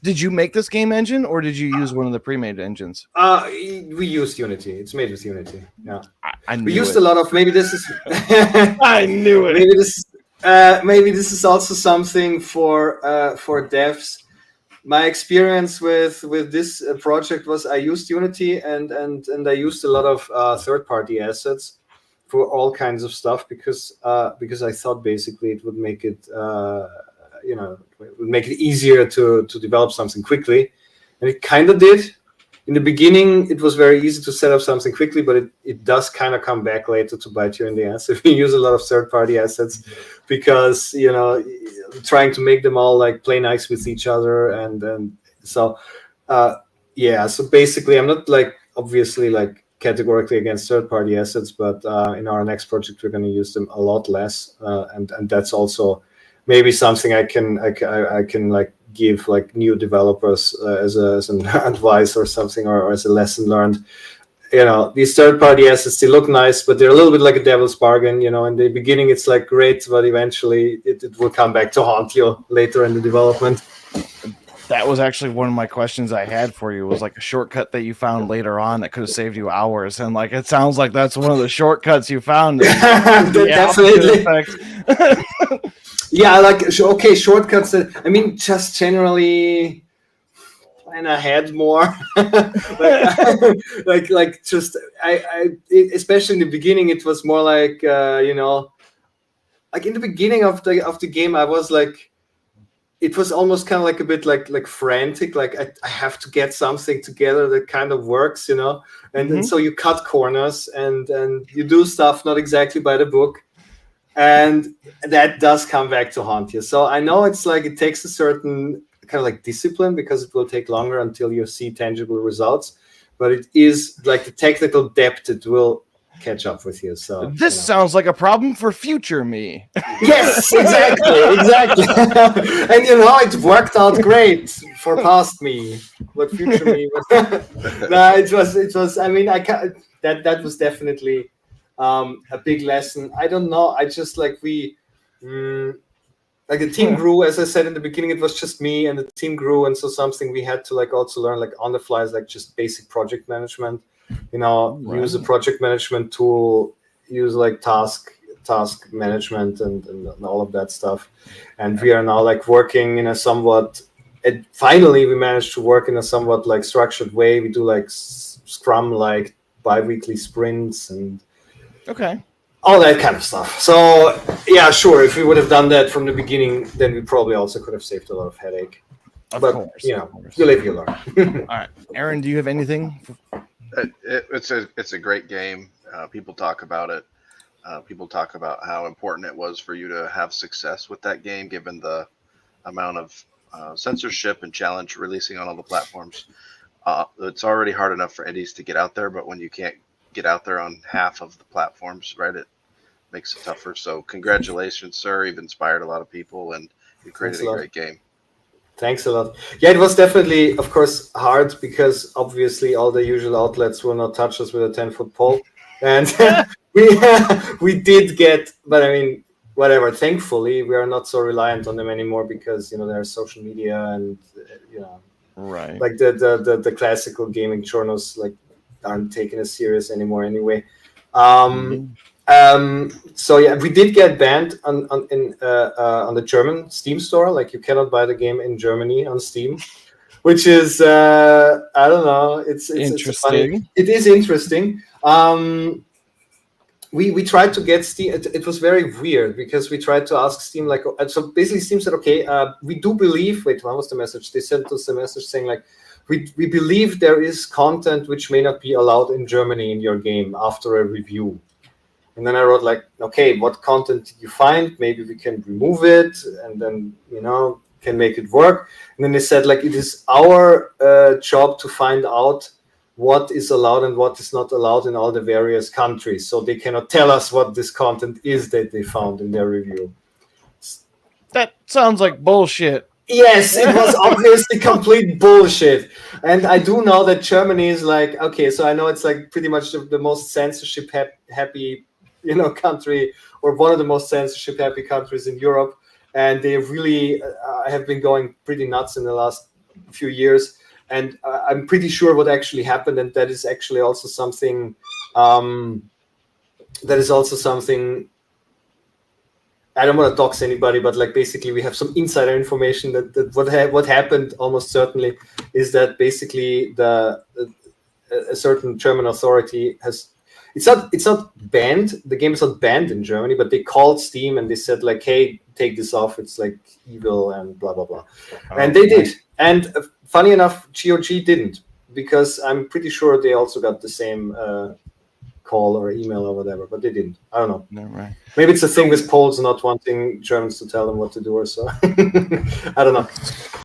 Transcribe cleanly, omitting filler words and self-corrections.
Did you make this game engine, or did you use one of the pre-made engines? We used Unity. It's made with Unity. Yeah, I knew we used it. a lot of. Maybe this is. I knew it. Maybe this is also something for devs. My experience with this project was I used Unity and I used a lot of third-party assets for all kinds of stuff because I thought basically it would make it it would make it easier to develop something quickly, and it kind of did. In the beginning, it was very easy to set up something quickly, but it does kind of come back later to bite you in the ass if you use a lot of third-party assets, because trying to make them all like play nice with each other, and so so basically, I'm not like obviously like categorically against third-party assets, but in our next project we're going to use them a lot less, and that's also maybe something I can like give like new developers as an advice or something, or as a lesson learned. These third-party assets, they look nice, but they're a little bit like a devil's bargain. In the beginning it's like great, but eventually it will come back to haunt you later in the development. That was actually one of my questions I had for you, was like a shortcut that you found later on that could have saved you hours. And like, it sounds like that's one of the shortcuts you found. Definitely. Yeah, like, okay, shortcuts. I mean, just generally plan ahead more. like just, especially in the beginning, it was more like, like in the beginning of the game, I was like, it was almost kind of like a bit like frantic. Like I have to get something together that kind of works, and so you cut corners and you do stuff not exactly by the book. And that does come back to haunt you. So I know it's like it takes a certain kind of like discipline, because it will take longer until you see tangible results. But it is like the technical depth, it will catch up with you. So this sounds like a problem for future me. Yes, exactly. And it worked out great for past me. But future me was no, it was. I mean, that was definitely a big lesson. I don't know. I just like the team grew. As I said in the beginning, it was just me, and the team grew, and so something we had to like also learn like on the fly is like just basic project management. Right. Use a project management tool, use like task management and all of that stuff. And we are now like working in a somewhat. Finally, we managed to work in a somewhat like structured way. We do like Scrum, like bi-weekly sprints and. Okay. All that kind of stuff. So, yeah, sure. If we would have done that from the beginning, then we probably also could have saved a lot of headache. Of course. You live, you learn. All right. Aaron, do you have anything? It's a great game. People talk about it. People talk about how important it was for you to have success with that game, given the amount of censorship and challenge releasing on all the platforms. It's already hard enough for indies to get out there, but when you can't get out there on half of the platforms, right, it makes it tougher. So congratulations, sir. You've inspired a lot of people, and you created a great game. Thanks a lot. Yeah, it was definitely, of course, hard, because obviously all the usual outlets will not touch us with a 10-foot pole. And we did get, but I mean, whatever. Thankfully, we are not so reliant on them anymore, because there's social media and right, like the classical gaming journals like aren't taken as serious anymore anyway. So yeah, we did get banned on the German Steam store. Like, you cannot buy the game in Germany on Steam, which is I don't know. It's interesting. It is interesting. We tried to get Steam. It was very weird, because we tried to ask Steam, like, so basically Steam said, okay, we do believe. Wait, what was the message? They sent us a message saying like, we believe there is content which may not be allowed in Germany in your game after a review. And then I wrote like, okay, what content did you find? Maybe we can remove it, and then can make it work. And then they said like, it is our job to find out what is allowed and what is not allowed in all the various countries. So they cannot tell us what this content is that they found in their review. That sounds like bullshit. Yes, it was obviously complete bullshit. And I do know that Germany is like, okay, so I know it's like pretty much the most censorship happy, country, or one of the most censorship happy countries in Europe. And they really have been going pretty nuts in the last few years, and I'm pretty sure what actually happened, and that is actually also something. That is also something. I don't want to dox anybody, but like basically we have some insider information that what happened almost certainly is that basically a certain German authority has. It's not banned. The game is not banned in Germany, but they called Steam and they said like, "Hey, take this off. It's like evil and blah blah blah," and they did. And funny enough, GOG didn't, because I'm pretty sure they also got the same call or email or whatever, but they didn't. I don't know. No, right. Maybe it's a thing with Poles not wanting Germans to tell them what to do or so. I don't know.